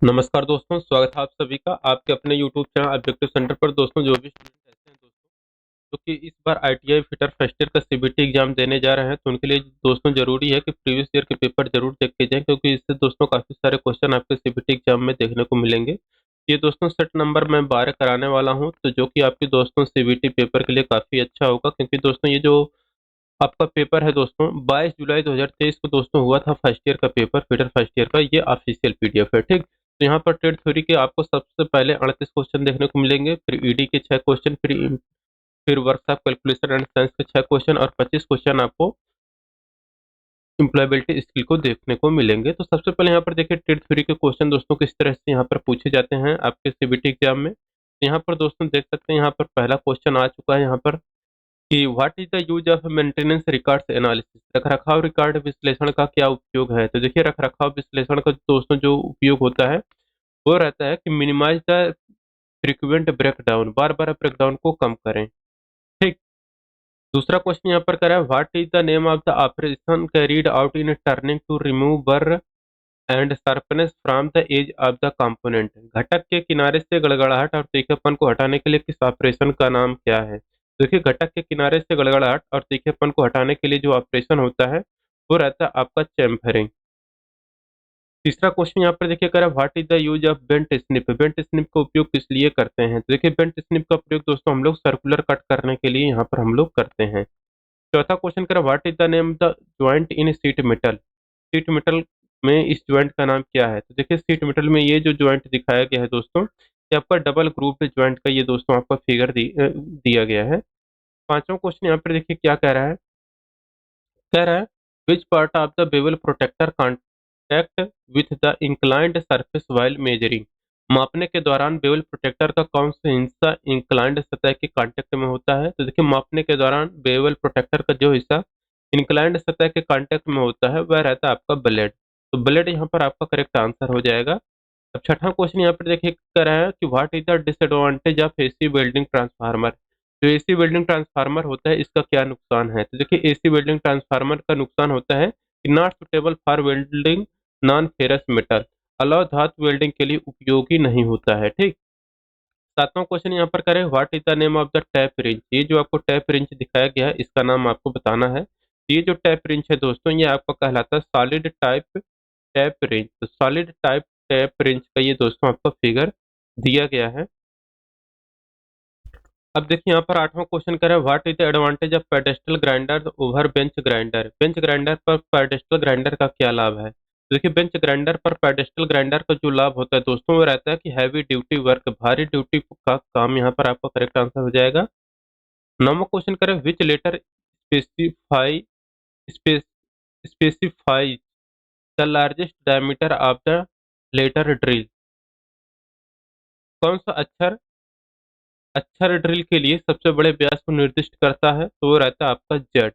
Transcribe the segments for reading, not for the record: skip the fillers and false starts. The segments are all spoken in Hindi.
नमस्कार दोस्तों, स्वागत है आप सभी का आपके अपने यूट्यूब चैनल ऑब्जेक्टिव सेंटर पर। दोस्तों, जो भी स्टूडेंट ऐसे हैं दोस्तों जो कि इस बार आईटीआई फिटर फर्स्ट ईयर का सीबीटी एग्जाम देने जा रहे हैं, तो उनके लिए दोस्तों जरूरी है कि प्रीवियस ईयर के पेपर जरूर देख के जाएं, क्योंकि इससे दोस्तों काफी सारे क्वेश्चन आपके सीबीटी एग्जाम में देखने को मिलेंगे। ये दोस्तों सेट नंबर मैं 12 कराने वाला हूँ, तो जो कि आपके दोस्तों सीबीटी पेपर के लिए काफी अच्छा होगा, क्योंकि दोस्तों ये जो आपका पेपर है दोस्तों 22 जुलाई 2023 को दोस्तों हुआ था फर्स्ट ईयर का पेपर, फिटर फर्स्ट ईयर का। ये ऑफिशियल पीडीएफ है, ठीक। तो यहाँ पर ट्रेड थ्योरी के आपको सबसे पहले 38 क्वेश्चन देखने को मिलेंगे, फिर ईडी के 6 क्वेश्चन, फिर वर्कशॉप कैलकुलेशन एंड साइंस के 6 क्वेश्चन और 25 क्वेश्चन आपको इम्प्लॉयबिलिटी स्किल को देखने को मिलेंगे। तो सबसे पहले यहाँ पर देखिए ट्रेड थ्योरी के क्वेश्चन दोस्तों किस तरह से यहाँ पर पूछे जाते हैं आपके सीबीटी एग्जाम में। तो यहाँ पर दोस्तों देख सकते हैं, यहाँ पर पहला क्वेश्चन आ चुका है यहाँ पर कि what is the use of maintenance records analysis. रखरखाव रिकॉर्ड विश्लेषण का क्या उपयोग है। तो देखिए रखरखाव विश्लेषण का दोस्तों जो उपयोग होता है वो रहता है कि मिनिमाइज द फ्रीक्वेंट ब्रेकडाउन, बार बार ब्रेकडाउन को कम करें, ठीक। दूसरा क्वेश्चन यहाँ पर करा है what is the name of the operation carried out in turning to remove burr and sharpness from the edge of the component. घटक के किनारे से गड़गड़ाहट और तीखेपन को हटाने के लिए किस ऑपरेशन का नाम क्या है। देखिए घटक के किनारे से गड़गड़ाहट और तीखेपन को हटाने के लिए जो ऑपरेशन होता है वो रहता है आपका चैम्फरिंग। तीसरा क्वेश्चन यहाँ पर देखिए करा what is the use of bent snip. Bent snip का उपयोग किस लिए करते हैं। तो देखिए बेंट स्निप का प्रयोग दोस्तों हम लोग सर्कुलर कट करने के लिए यहाँ पर हम लोग करते हैं। चौथा क्वेश्चन करा what is the name the joint in seat metal. Seat metal में इस ज्वाइंट का नाम क्या है। तो देखिए सीट मेटल में ये जो ज्वाइंट दिखाया गया है दोस्तों, ये आपका डबल ग्रुप ज्वाइंट का ये दोस्तों आपका फिगर दिया गया है। पांचवा क्वेश्चन यहाँ पर देखिए क्या कह रहा है, कह रहा है which part of the bevel protector contact with the inclined surface while measuring. मापने के दौरान बेवल प्रोटेक्टर का कौन सा हिस्सा इंक्लाइंड सतह के कांटेक्ट में होता है। तो देखिए मापने के दौरान बेवल प्रोटेक्टर का जो हिस्सा इंक्लाइंड सतह के कांटेक्ट में होता है वह रहता है आपका ब्लेड। तो ब्लेड यहाँ पर आपका करेक्ट आंसर हो जाएगा। अब छठा क्वेश्चन यहाँ पर देखिए कर रहा है कि what is the disadvantage of AC welding transformer. जो एसी वेल्डिंग ट्रांसफार्मर होता है इसका क्या नुकसान है। तो देखिए एसी वेल्डिंग ट्रांसफार्मर का नुकसान होता है कि not suitable for welding non ferrous metal, अलाव धातु वेल्डिंग के लिए उपयोगी नहीं होता है, ठीक। सातवां क्वेश्चन यहाँ पर करें what is the name of the tap wrench. ये जो आपको टैप रिंच दिखाया गया है इसका नाम आपको बताना है। ये जो टैप रिंच है दोस्तों ये आपका कहलाता है सॉलिड टाइप टैप रिंच। तो सॉलिड टाइप टैप रिंच का ये दोस्तों आपका फिगर दिया गया है। अब देखिए यहाँ पर आठवां क्वेश्चन करें what is the advantage of pedestal grinder over bench grinder. Bench grinder पर पेडेस्टल ग्राइंडर का क्या लाभ है। तो देखिए बेंच ग्राइंडर पर पेडेस्टल ग्राइंडर का जो लाभ होता है दोस्तों वो रहता है कि हैवी ड्यूटी वर्क, भारी ड्यूटी का काम यहाँ पर आपका करेक्ट आंसर हो जाएगा। नौवां क्वेश्चन करें which letter specify specify the largest diameter of the letter drill. कौन सा अक्षर अक्षर ड्रिल के लिए सबसे बड़े व्यास को निर्दिष्ट करता है। तो वो रहता है आपका जेड।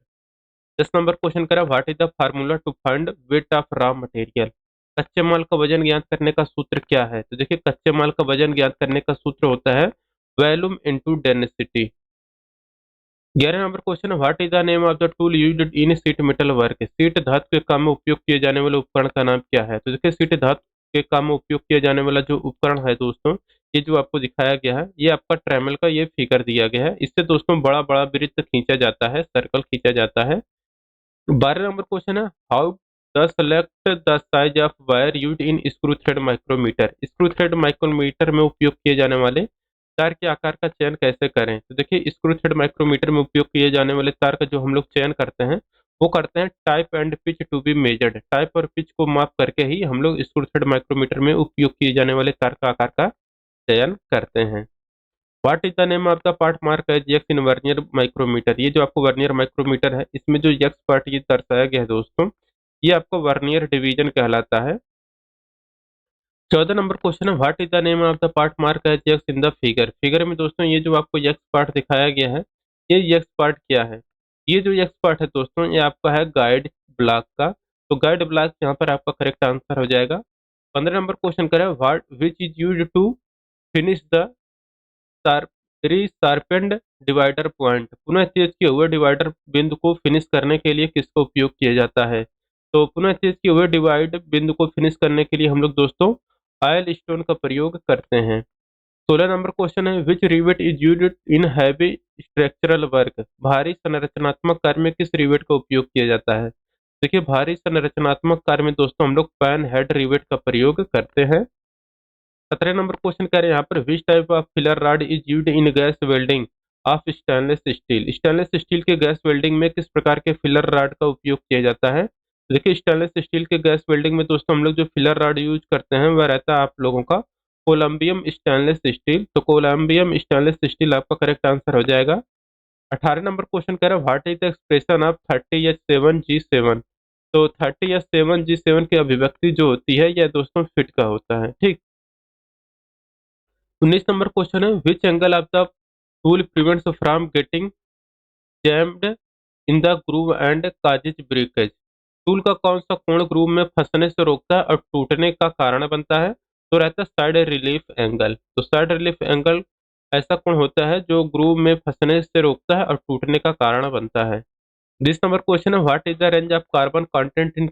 10 नंबर क्वेश्चन करा what is the formula to find weight of raw material. कच्चे माल का वजन ज्ञात करने का सूत्र क्या है। तो देखिए कच्चे माल का वजन ज्ञात करने का सूत्र होता है volume into density. 11 number question what is the name of the tool used in seat metal work. Seat धातु के काम में उपयोग किए जाने वाले उपकरण का नाम क्या है। तो देखिए सीट धातु के काम में उपयोग किया जाने वाला जो उपकरण है दोस्तों, ये जो आपको दिखाया गया है ये आपका ट्रेमल का ये फिगर दिया गया है। इससे दोस्तों बड़ा बड़ा वृत्त खींचा जाता है, सर्कल खींचा जाता है। 12 नंबर क्वेश्चन है how the select the size of wire used in screw thread micrometer. Screw thread micrometer में उपयोग किए जाने वाले तार के आकार का चयन कैसे करें। तो देखिए स्क्रू थ्रेड माइक्रोमीटर में उपयोग किए जाने वाले तार का जो हम लोग चयन करते हैं वो करते हैं type and pitch to be measured. Type और पिच को माप करके ही हम लोग स्क्रू थ्रेड माइक्रोमीटर में उपयोग किए जाने वाले तार का आकार का चयन करते हैं। What is the name of the part mark as X in vernier micrometer. ये जो आपको वर्नियर माइक्रोमीटर है इसमें जो एक्स पार्ट ये दर्शाया गया है दोस्तों, ये आपको वर्नियर डिवीजन कहलाता है। 14 नंबर क्वेश्चन है what is the name of the part mark as X in the figure. Figure में दोस्तों ये जो आपको एक्स पार्ट दिखाया गया है ये एक्स पार्ट क्या है। ये जो एक्स पार्ट है दोस्तों ये आपका है गाइड ब्लॉक का। तो गाइड ब्लॉक यहाँ पर आपका करेक्ट आंसर हो जाएगा। 15 नंबर क्वेश्चन करें what which is use to finish the sharpened divider point. पुनः तेज किए हुए डिवाइडर बिंदु को फिनिश करने के लिए किसका उपयोग किया जाता है। तो पुनः तेज किए हुए डिवाइड बिंदु को फिनिश करने के लिए हम लोग दोस्तों आयल स्टोन का प्रयोग करते हैं। 16 नंबर क्वेश्चन है, which rivet is used in heavy structural work. भारी संरचनात्मक कार्य में किस रिवेट का उपयोग किया जाता है? देखिए, भारी संरचनात्मक कार्य में दोस्तों हम लोग पैन हेड रिवेट का प्रयोग करते हैं। 17 नंबर क्वेश्चन कह रहे हैं यहाँ पर, which type of filler rod is used in gas welding of stainless steel. Stainless steel के गैस वेल्डिंग में किस प्रकार के फिलर रॉड का उपयोग किया जाता है? तो देखिए, स्टेनलेस स्टील के गैस वेल्डिंग में दोस्तों हम लोग जो फिलर रॉड यूज करते हैं वह रहता है आप लोगों का कोलम्बियम स्टेनलेस स्टील। तो कोलम्बियम स्टेनलेस स्टील आपका करेक्ट आंसर हो जाएगा। 18 नंबर क्वेश्चन कह रहा है, what is the expression of 30H7G7। तो 30H7G7 की अभिव्यक्ति जो होती है यह दोस्तों फिट का होता है। ठीक। 19 नंबर क्वेश्चन है, which angle of the tool prevents from getting jammed in the groove and causes breakage. Tool का कौन सा कोण ग्रूव में फंसने से रोकता है और टूटने का कारण बनता है? तो रहता है साइड रिलीफ एंगल। तो साइड रिलीफ एंगल ऐसा कोण होता है जो ग्रूव में फंसने से रोकता है और टूटने का कारण बनता है। 20 नंबर क्वेश्चन है, what is the range of carbon content in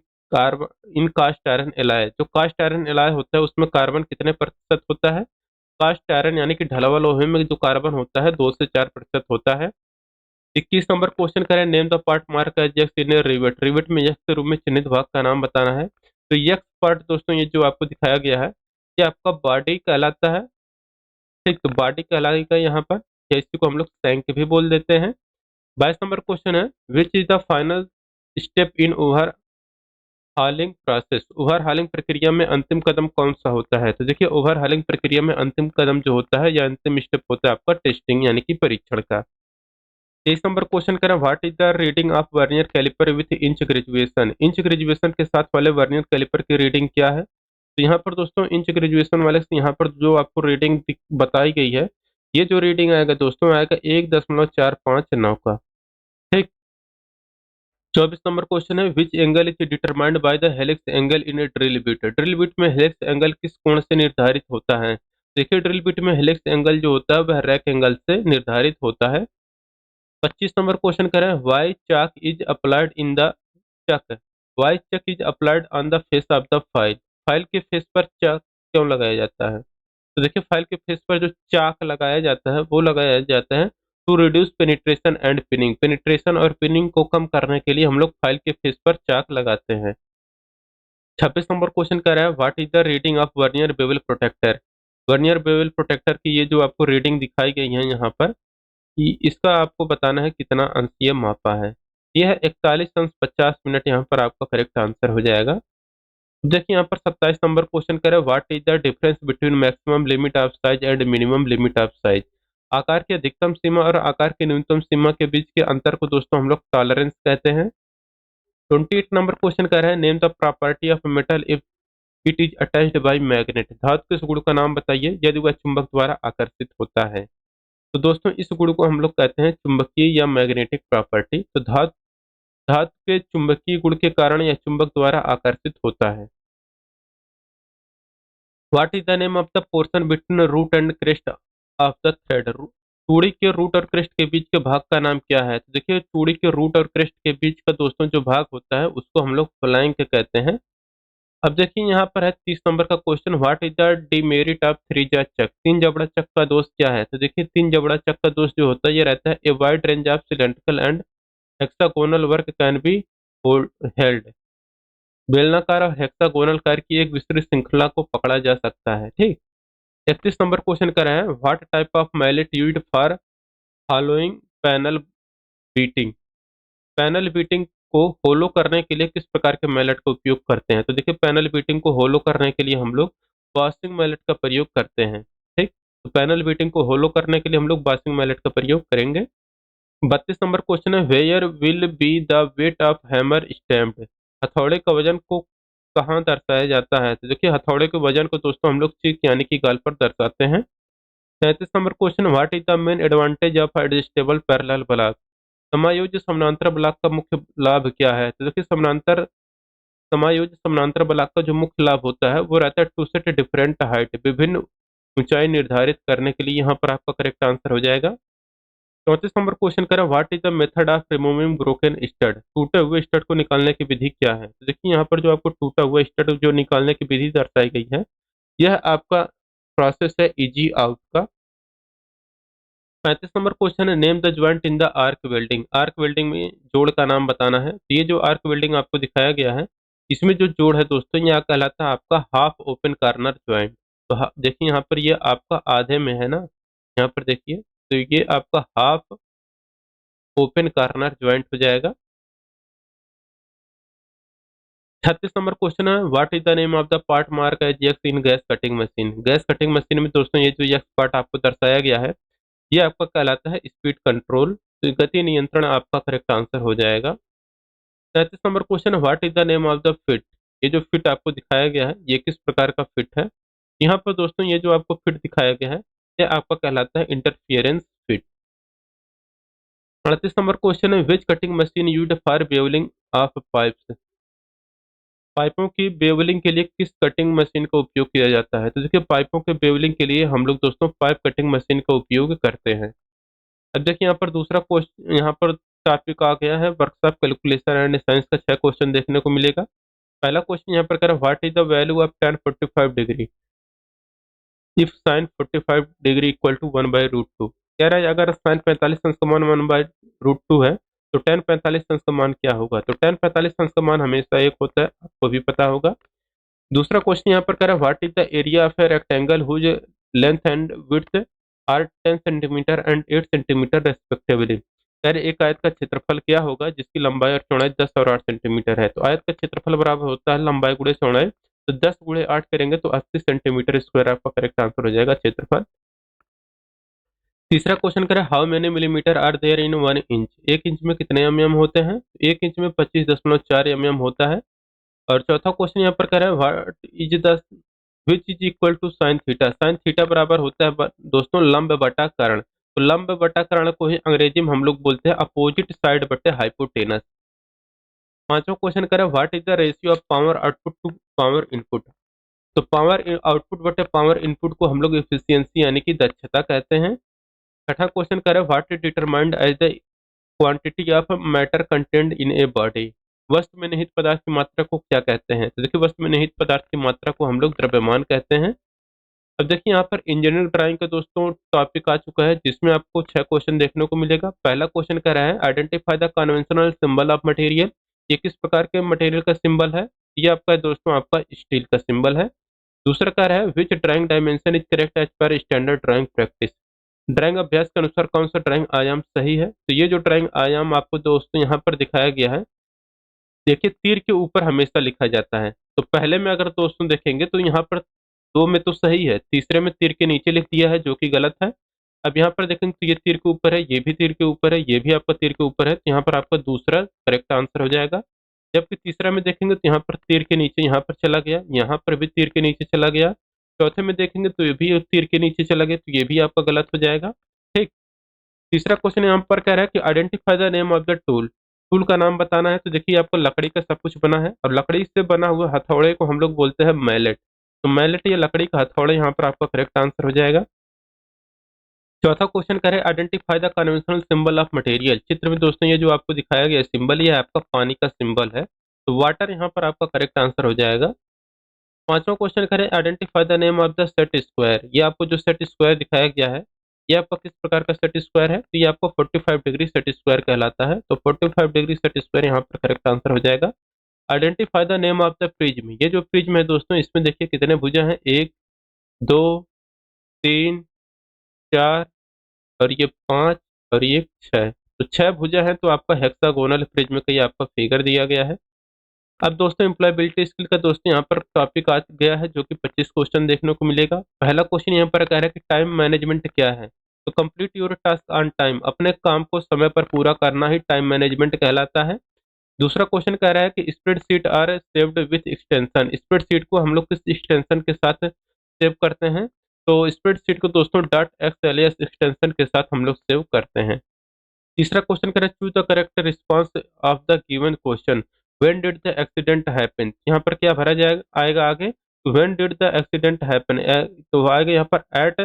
cast iron alloy. जो कास्ट आयरन एलॉय होता है उसमें कार्बन कितने प्रतिशत होता है? कास्ट आयरन यानी कि ढलवा लोहे में जो कार्बन होता है 2 से 4% होता है। 21 नंबर क्वेश्चन करें, name the part mark as X in rivet. Rivet में यक्स के रूप में चिन्हित भाग का नाम बताना है। तो यक्स पार्ट दोस्तों ये जो आपको दिखाया गया है ये आपका बॉडी कहलाता है। ठीक, तो बॉडी कहलाएगा यहाँ पर, या इसी को हम लोग टैंक भी बोल देते हैं। 22 नंबर क्वेश्चन है, which is the final step in overhauling process. Overhauling प्रक्रिया में अंतिम कदम कौन सा होता है? तो देखिए, ओवर हालिंग प्रक्रिया में अंतिम कदम जो होता है या अंतिम स्टेप होता है आपका टेस्टिंग यानी कि परीक्षण का। 23 नंबर क्वेश्चन करें, what is the reading of vernier caliper with inch graduation. Inch graduation के साथ वाले वर्नियर कैलिपर की रीडिंग क्या है? तो यहाँ पर दोस्तों इंच ग्रेजुएशन वाले से यहाँ पर जो आपको रीडिंग बताई गई है ये जो रीडिंग आएगा दोस्तों आएगा 1.459 का। ठीक। 24 नंबर क्वेश्चन है, which angle is determined by the helix angle in A drill bit. Drill bit में हेलिक्स एंगल किस कोण से निर्धारित होता है? देखिए, ड्रिल बिट में हेलिक्स एंगल जो होता है वह रैक एंगल से निर्धारित होता है। 25 नंबर क्वेश्चन करें, why chalk is applied in the chuck. Why chalk is applied on the face of the file. File के फेस पर चाक क्यों लगाया जाता है? तो देखिए, फाइल के फेस पर जो चाक लगाया जाता है वो लगाया जाता है to reduce penetration and pinning. Penetration और पिनिंग को कम करने के लिए हम लोग फाइल के फेस पर चाक लगाते हैं। 26 नंबर क्वेश्चन कर रहा है, what is the reading of vernier bevel protector. Vernier bevel protector की ये जो आपको रीडिंग दिखाई गई है यहाँ पर कि इसका आपको बताना है कितना अंश ये मापा है। यह है 41 अंश 50 मिनट, यहाँ पर आपका करेक्ट आंसर हो जाएगा। देखिए यहाँ पर 27 नंबर क्वेश्चन करें, what is the difference between maximum limit of size and minimum limit of size. आकार की अधिकतम सीमा और आकार की न्यूनतम सीमा के बीच के अंतर को दोस्तों हम लोग टॉलरेंस कहते हैं। 28 नंबर क्वेश्चन कह रहे हैं, name the property of metal if it is attached bye magnet. धातु के इस गुण का नाम बताइए यदि वह चुंबक द्वारा आकर्षित होता है। तो दोस्तों इस गुण को हम लोग कहते हैं चुंबकीय या मैग्नेटिक प्रॉपर्टी। तो धातु धातु के चुंबकीय गुण के कारण यह चुंबक द्वारा आकर्षित होता है। What is the name of the portion between root and crest of the thread. चूड़ी के रूट और क्रेस्ट के बीच के भाग का नाम क्या है? तो देखिए, चूड़ी के रूट और क्रेस्ट के बीच का दोस्तों जो भाग होता है उसको हम लोग फ्लैंक कहते हैं। अब देखिए यहाँ पर है 30 नंबर का question, what is the demerit of three जा चक। तीन जबड़ा चक का दोष क्या है? तो देखिए, तीन जबड़ा चक का दोष जो होता है ये रहता है, a wide range of cylindrical and hexagonal work can be held. बेलनाकार और हेक्सागोनल कार्य की एक विस्तृत श्रृंखला को पकड़ा जा सकता है। ठीक। 31 नंबर क्वेश्चन कर रहे हैं, what type of mallet used for following panel beating. Panel beating को होलो करने के लिए किस प्रकार के मैलेट का उपयोग करते हैं? तो देखिए, पैनल बीटिंग को होलो करने के लिए हम लोग बासिंग मैलेट का प्रयोग करते हैं। ठीक। तो पैनल बीटिंग को होलो करने के लिए हम लोग बासिंग मैलेट का प्रयोग करेंगे। 32 नंबर क्वेश्चन है, where will be the weight of hammer stamped. हथौड़े का वजन को कहाँ दर्शाया जाता है? तो देखिए, हथौड़े के वजन को दोस्तों हम लोग चीक यानी कि गाल पर दर्शाते हैं। 33 number question, what is the main advantage of adjustable parallel block. समायोज्य समानांतर ब्लॉक का मुख्य लाभ क्या है? तो देखिए, समायोज्य समानांतर ब्लॉक का जो मुख्य लाभ होता है वो रहता है टू सेट डिफरेंट हाइट। विभिन्न ऊंचाई निर्धारित करने के लिए यहाँ पर आपका करेक्ट आंसर हो जाएगा। 34 नंबर क्वेश्चन करें, what is the method of removing broken stud. टूटे हुए स्टड को निकालने की विधि क्या है? तो देखिए, यहाँ पर जो आपको टूटा हुआ स्टड जो निकालने की विधि दर्शाई गई है यह आपका प्रोसेस है इजी आउट का। 35 नंबर क्वेश्चन है, name the joint in the arc welding. Arc welding में जोड़ का नाम बताना है। तो ये जो आर्क वेल्डिंग आपको दिखाया गया है, इसमें जो जोड़ है दोस्तों, यह कहलाता है आपका हाफ ओपन कार्नर ज्वाइंट। तो देखिए यहाँ पर ये आपका आधे में है ना, यहाँ पर देखिए, तो ये आपका हाफ ओपन कार्नर ज्वाइंट हो जाएगा। 36 नंबर क्वेश्चन है, what is the name of the part mark as X in gas cutting machine. Gas cutting machine में दोस्तों ये जो एक्स पार्ट आपको दर्शाया गया है, ये आपका कहलाता है स्पीड कंट्रोल। तो गति नियंत्रण आपका करेक्ट आंसर हो जाएगा। 37 नंबर क्वेश्चन है, what is the name of the fit. ये जो फिट आपको दिखाया गया है, ये किस प्रकार का फिट है। यहाँ पर दोस्तों ये जो आपको फिट दिखाया गया है, ये आपका कहलाता है इंटरफियरेंस फिट। 38 नंबर क्वेश्चन है, which cutting machine used for bevelling of pipes. पाइपों की बेवलिंग के लिए किस कटिंग मशीन का उपयोग किया जाता है। तो देखिए पाइपों के बेवलिंग के लिए हम लोग दोस्तों पाइप कटिंग मशीन का उपयोग करते हैं। अब देखिए यहाँ पर दूसरा क्वेश्चन, यहाँ पर टॉपिक आ गया है वर्कशॉप कैलकुलेशन एंड साइंस का 6 क्वेश्चन देखने को मिलेगा। पहला क्वेश्चन यहाँ पर कह रहा है, what is the value of tan 45 degree if sin 45 degree equal to 1/√2। कह रहा है अगर sin 45 अंश का मान 1/√2 है, तो tan 45 अंश का मान क्या होगा। तो tan 45 अंश का मान हमेशा एक होता है, आपको भी पता होगा। दूसरा क्वेश्चन यहाँ पर कह रहा है, what is the area of a rectangle whose length and width are 10 centimetre and 8 centimetre respectively. कह रहे एक आयत का क्षेत्रफल क्या होगा जिसकी लंबाई और चौड़ाई 10 और 8 सेंटीमीटर है। तो आयत का क्षेत्रफल बराबर होता है लंबाई गुणे चौड़ाई, तो 10 गुणे 8 करेंगे तो 80 सेंटीमीटर स्क्वायर आपका करेक्ट आंसर हो जाएगा क्षेत्रफल। तीसरा क्वेश्चन करें, how many millimetre are there in 1 inch. 1 inch में कितने एमएम होते हैं। 1 इंच में 25.4 एमएम होता है। और चौथा क्वेश्चन यहाँ पर कह रहा है, what is the which is equal to sine theta. Sine theta बराबर होता है दोस्तों लंब बटा कर्ण। तो लंब बटा कर्ण को ही अंग्रेजी में हम लोग बोलते हैं अपोजिट साइड बटे हाइपोटेनस। पांचवा क्वेश्चन करें, what is the ratio of power output to power input. तो पावर आउटपुट बटे पावर इनपुट को हम लोग एफिशिएंसी यानी कि दक्षता कहते हैं। छठा क्वेश्चन करें, what is determined as the quantity of matter content in a body. वस्तु में निहित पदार्थ की मात्रा को क्या कहते हैं। तो देखिए वस्तु में निहित पदार्थ की मात्रा को हम लोग द्रव्यमान कहते हैं। अब देखिए यहाँ पर इंजीनियरिंग ड्राइंग का दोस्तों टॉपिक आ चुका है, जिसमें आपको 6 क्वेश्चन देखने को मिलेगा। पहला क्वेश्चन कह रहा है, identify the conventional symbol of material. ये किस प्रकार के मटेरियल का सिंबल है। ये आपका है दोस्तों आपका स्टील का सिंबल है। दूसरा कह रहा है, which drawing dimension is correct as per standard drawing practice. Drawing अभ्यास के अनुसार कौन सा ड्राइंग आयाम सही है। तो ये जो ड्राइंग आयाम आपको दोस्तों यहाँ पर दिखाया गया है, देखिए तीर के ऊपर हमेशा लिखा जाता है। तो पहले में अगर दोस्तों देखेंगे तो यहाँ पर दो में तो सही है, तीसरे में तीर के नीचे लिख दिया है जो कि गलत है। अब यहाँ पर देखेंगे तो ये तीर के ऊपर है, ये भी तीर के ऊपर है, ये भी आपका तीर के ऊपर है, तो यहाँ पर आपका दूसरा करेक्ट आंसर हो जाएगा। जबकि तीसरा में देखेंगे तो यहाँ पर तीर के नीचे यहाँ पर चला गया, यहाँ पर भी तीर के नीचे चला गया। चौथे में देखेंगे तो ये भी तीर के नीचे चला गया, तो ये भी आपका गलत हो जाएगा। ठीक। तीसरा क्वेश्चन यहाँ पर कह रहा है कि identify the name of the tool. Tool का नाम बताना है। तो देखिए आपको लकड़ी का सब कुछ बना है, और लकड़ी से बना हुआ हथौड़े को हम लोग बोलते हैं मैलेट। तो मैलेट या लकड़ी का हथौड़ा यहाँ पर आपका करेक्ट आंसर हो जाएगा। चौथा क्वेश्चन करें, identify the conventional symbol of material. चित्र में दोस्तों ये जो आपको दिखाया गया सिंबल, ये आपका पानी का सिंबल है, तो वाटर यहाँ पर आपका करेक्ट आंसर हो जाएगा। पांचवा क्वेश्चन करें, identify the name of the set square. ये आपको जो सेट स्क्वायर दिखाया गया है, ये आपका किस प्रकार का सेट स्क्वायर है। तो ये आपको 45 डिग्री सेट स्क्वायर कहलाता है। तो 45 डिग्री सेट स्क्वायर यहाँ पर करेक्ट आंसर हो जाएगा। Identify the name of the prism. ये जो प्रिज्म है दोस्तों, इसमें देखिए कितने भुजा हैं, 1 2 3 4 और ये 5 और ये 6। तो 6 भुजा है, तो आपका हेक्सागोनल प्रिज्म का ये आपका फिगर दिया गया है। अब दोस्तों एम्प्लॉयबिलिटी स्किल का दोस्तों यहाँ पर टॉपिक आ गया है, जो कि 25 क्वेश्चन देखने को मिलेगा। पहला क्वेश्चन यहाँ पर कह रहा है कि टाइम मैनेजमेंट क्या है। तो complete your task on time. अपने काम को समय पर पूरा करना ही टाइम मैनेजमेंट कहलाता है। दूसरा क्वेश्चन कह रहा है कि spreadsheet are saved with extension. Spreadsheet को हम लोग किस एक्सटेंशन के साथ सेव करते हैं। तो स्प्रेडशीट को दोस्तों डॉट एक्सएलएस एक्सटेंशन के साथ हम लोग सेव करते हैं। तीसरा क्वेश्चन करें, choose the correct response of the given question. When did the accident happen. यहाँ पर क्या भरा जाएगा, आएगा आगे, when did the accident happen. तो आएगा यहाँ पर एट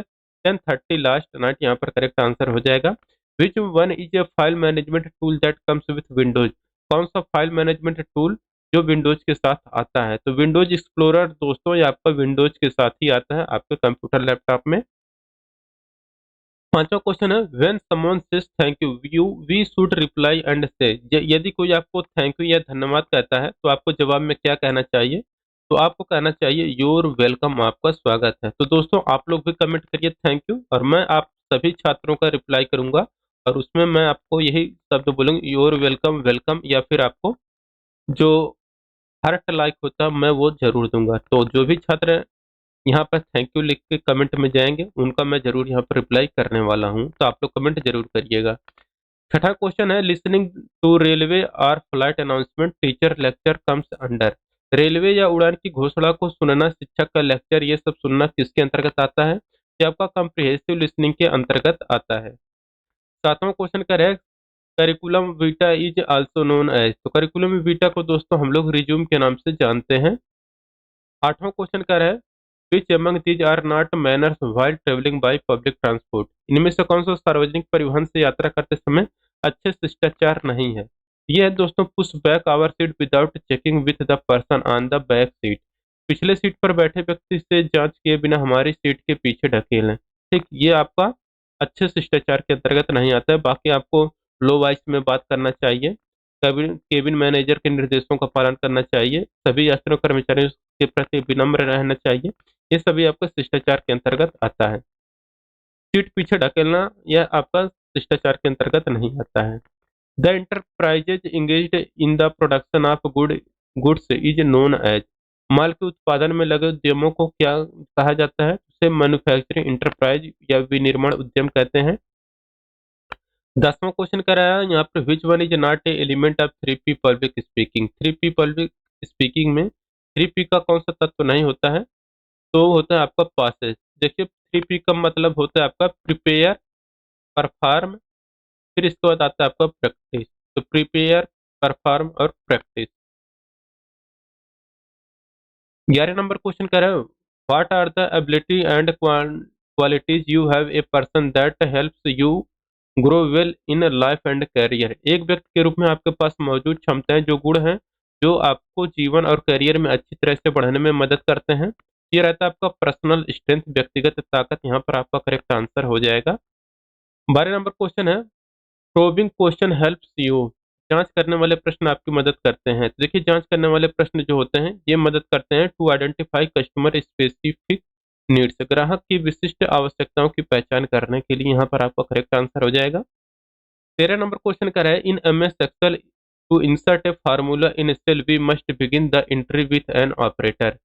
10:30 लास्ट नाइट, यहाँ पर करेक्ट आंसर हो जाएगा। विच one is A file management tool that comes with Windows. कौन सा फाइल मैनेजमेंट टूल जो विंडोज के साथ आता है। तो विंडोज एक्सप्लोरर दोस्तों ये आपका विंडोज के साथ ही आता है आपके कंप्यूटर लैपटॉप में। पांचवा क्वेश्चन है when someone says thank you you we should reply and say, यदि कोई आपको थैंक यू या धन्यवाद कहता है तो आपको जवाब में क्या कहना चाहिए? तो आपको कहना चाहिए योर वेलकम, आपका स्वागत है। तो दोस्तों आप लोग भी कमेंट करिए थैंक यू, और मैं आप सभी छात्रों का रिप्लाई करूंगा और उसमें मैं आपको यही शब्द बोलूंगा योर वेलकम वेलकम, या फिर आपको जो हार्ट लाइक होता है मैं वो जरूर दूंगा। तो जो भी छात्र यहाँ पर थैंक यू लिख के कमेंट में जाएंगे उनका मैं जरूर यहाँ पर रिप्लाई करने वाला हूँ, तो आप लोग कमेंट जरूर करिएगा। छठा क्वेश्चन है लिसनिंग टू रेलवे और flight announcement teacher lecture comes under, railway या उड़ान की घोषणा को सुनना, शिक्षक का लेक्चर, ये सब सुनना किसके अंतर्गत आता है? ये आपका कम्प्रिहेंसिव लिसनिंग के अंतर्गत आता है। सातवां क्वेश्चन का है curriculum vitae is also known as, तो करिकुलम वीटा को दोस्तों हम लोग रिज्यूम के नाम से जानते हैं। आठवां क्वेश्चन का है which among these are not manners while travelling by public transport, इनमें से कौन सा सार्वजनिक परिवहन से यात्रा करते समय अच्छे शिष्टाचार नहीं है? ये है दोस्तों push back our seat without checking with the person on the back seat, पिछले सीट पर बैठे व्यक्ति से जांच किए बिना हमारी सीट के पीछे ढकेलें। ठीक, ये आपका अच्छे शिष्टाचार के अंतर्गत नहीं आता है। बाकी आपको लो वॉइस में बात करना चाहिए, केबिन केबिन मैनेजर के निर्देशों का पालन करना चाहिए, सभी यात्रियों कर्मचारियों के प्रति विनम्र रहना चाहिए, ये सभी आपका शिष्टाचार के अंतर्गत आता है। सीट पीछे ढकेलना यह आपका शिष्टाचार के अंतर्गत नहीं आता है। The enterprises engaged in the production of goods is known as, माल के उत्पादन में लगे उद्यमों को क्या कहा जाता है? उसे मैन्युफैक्चरिंग इंटरप्राइज या विनिर्माण उद्यम कहते हैं। 10वां क्वेश्चन कर रहा है यहाँ पर विच one is not a element of 3P public speaking, 3P public speaking में 3P का कौन सा तत्व नहीं होता है? तो होता है आपका पासेज। देखिए 3P का मतलब होता है आपका प्रिपेयर, परफॉर्म, फिर इसके बाद आता है आपका प्रैक्टिस। तो प्रिपेयर, परफॉर्म और प्रैक्टिस। 11 नंबर क्वेश्चन कह रहे हो what are the ability and qualities you have a person that helps you grow well in life and career, एक व्यक्ति के रूप में आपके पास मौजूद क्षमताएं जो गुण हैं जो आपको जीवन और करियर में अच्छी तरह से बढ़ने में मदद करते हैं। ये रहता है आपका पर्सनल स्ट्रेंथ, व्यक्तिगत ताकत, यहाँ पर आपका करेक्ट आंसर हो जाएगा। 12 नंबर क्वेश्चन है प्रोबिंग क्वेश्चन हेल्प्स यू, जांच करने वाले प्रश्न आपकी मदद करते हैं। तो देखिए जांच करने वाले प्रश्न जो होते हैं ये मदद करते हैं to identify customer specific needs, ग्राहक की विशिष्ट आवश्यकताओं की पहचान करने के लिए यहाँ पर आपका करेक्ट आंसर हो जाएगा। 13 नंबर क्वेश्चन का है in MS Excel to insert a formula in cell we must begin the entry with an operator,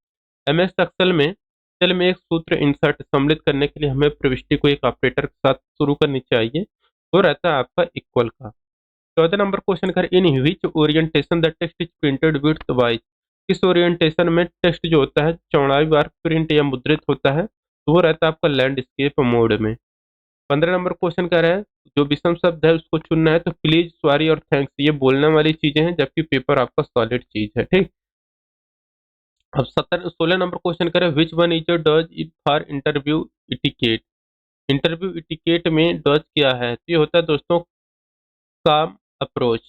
MS Excel में सेल में एक सूत्र इंसर्ट सम्मिलित करने के लिए हमें प्रविष्टि को एक ऑपरेटर के साथ शुरू करनी चाहिए, तो रहता है आपका इक्वल का। 14 नंबर क्वेश्चन कर in which orientation the text is printed width wise, किस ओरिएंटेशन में टेक्स्ट जो होता है चौड़ाई वार प्रिंट या मुद्रित होता है, तो वो रहता है आपका लैंडस्केप मोड में। 15 नंबर क्वेश्चन कह रहा है जो विषम शब्द है उसको चुनना है, तो प्लीज, सॉरी और थैंक्स ये बोलने वाली चीजें हैं जबकि पेपर आपका सॉलिड चीज है। ठीक, अब 16 नंबर क्वेश्चन करें which one is your do's it for interview etiquette, interview etiquette में डज क्या है? तो ये होता है दोस्तों काम अप्रोच।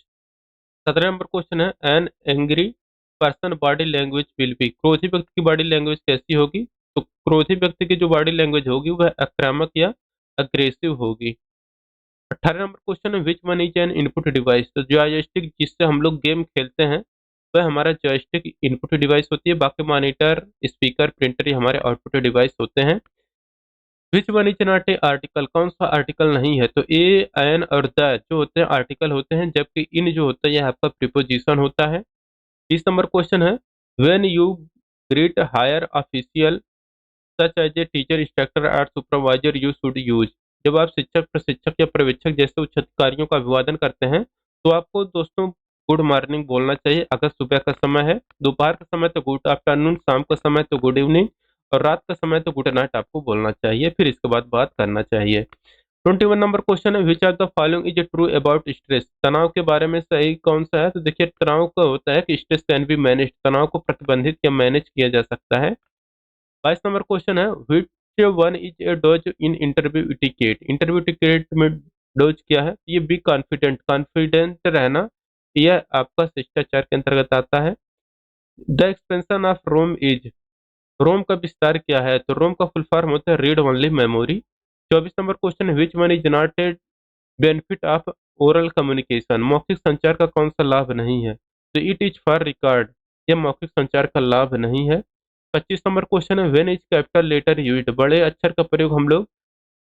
17 नंबर क्वेश्चन है an angry person body language will be, क्रोधी व्यक्ति की बॉडी लैंग्वेज कैसी होगी? तो क्रोधी व्यक्ति की जो बॉडी लैंग्वेज होगी वह आक्रामक या अग्रेसिव होगी। 18 नंबर क्वेश्चन है which one is an input device, तो जॉयस्टिक जिससे हम लोग गेम खेलते हैं वह हमारा जॉयस्टिक इनपुट डिवाइस होती है, बाकी मॉनिटर, स्पीकर, प्रिंटर ये हमारे आउटपुट डिवाइस होते हैं। विच one is not a article, कौन सा आर्टिकल नहीं है? तो ए, एन और द जो होते हैं आर्टिकल होते हैं, जबकि इन जो होता है यह आपका प्रीपोजिशन होता है। 30 नंबर क्वेश्चन है when you greet higher official such as a teacher, instructor और सुपरवाइजर यू शुड यूज, जब आप शिक्षक, प्रशिक्षक या पर्यवेक्षक जैसे उच्च अधिकारियों का अभिवादन करते हैं तो आपको दोस्तों गुड मॉर्निंग बोलना चाहिए अगर सुबह का समय है, दोपहर का समय तो गुड आफ्टरनून, शाम का समय तो गुड इवनिंग और रात का समय तो गुड नाइट आपको बोलना चाहिए, फिर इसके बाद बात करना चाहिए। 21 नंबर क्वेश्चन है which are the following is true about stress, तनाव के बारे में सही कौन सा है? तो देखिए तनाव का होता है कि स्ट्रेस कैन बी मैनेज, तनाव को प्रतिबंधित या मैनेज किया जा सकता है। 22 नंबर क्वेश्चन है which one is a do's in interview etiquette, interview etiquette में डोज क्या है? ये बी कॉन्फिडेंट, कॉन्फिडेंट रहना यह आपका शिष्टाचार के अंतर्गत आता है। The expansion of ROM is, ROM का विस्तार क्या है? तो रोम का फुल फॉर्म होता है read only memory. 24 number question, which one is not a benefit of oral communication, मौखिक संचार का कौन सा लाभ नहीं है? तो इट इज फॉर रिकॉर्ड, यह मौखिक संचार का लाभ नहीं है। 25 नंबर क्वेश्चन है, when is capital letter used, बड़े अक्षर का प्रयोग हम लोग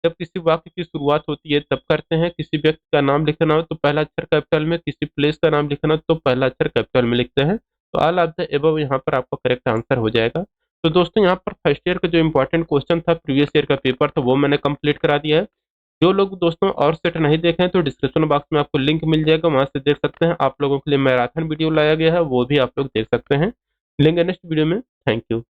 जब किसी वाक्य की शुरुआत होती है तब करते हैं। किसी व्यक्ति का नाम लिखना हो तो पहला अक्षर कैपिटल में, किसी प्लेस का नाम लिखना हो तो पहला अक्षर कैपिटल में लिखते हैं। तो ऑल ऑफ द एबव यहाँ पर आपका करेक्ट आंसर हो जाएगा। तो दोस्तों यहाँ पर फर्स्ट ईयर का जो इंपॉर्टेंट क्वेश्चन था, प्रीवियस ईयर का पेपर था, वो मैंने कंप्लीट करा दिया है। जो लोग दोस्तों और सेट नहीं देखे हैं तो डिस्क्रिप्शन बॉक्स में आपको लिंक मिल जाएगा, वहां से देख सकते हैं। आप लोगों के लिए मैराथन वीडियो लाया गया है, वो भी आप लोग देख सकते हैं। मिलेंगे नेक्स्ट वीडियो में। Thank you.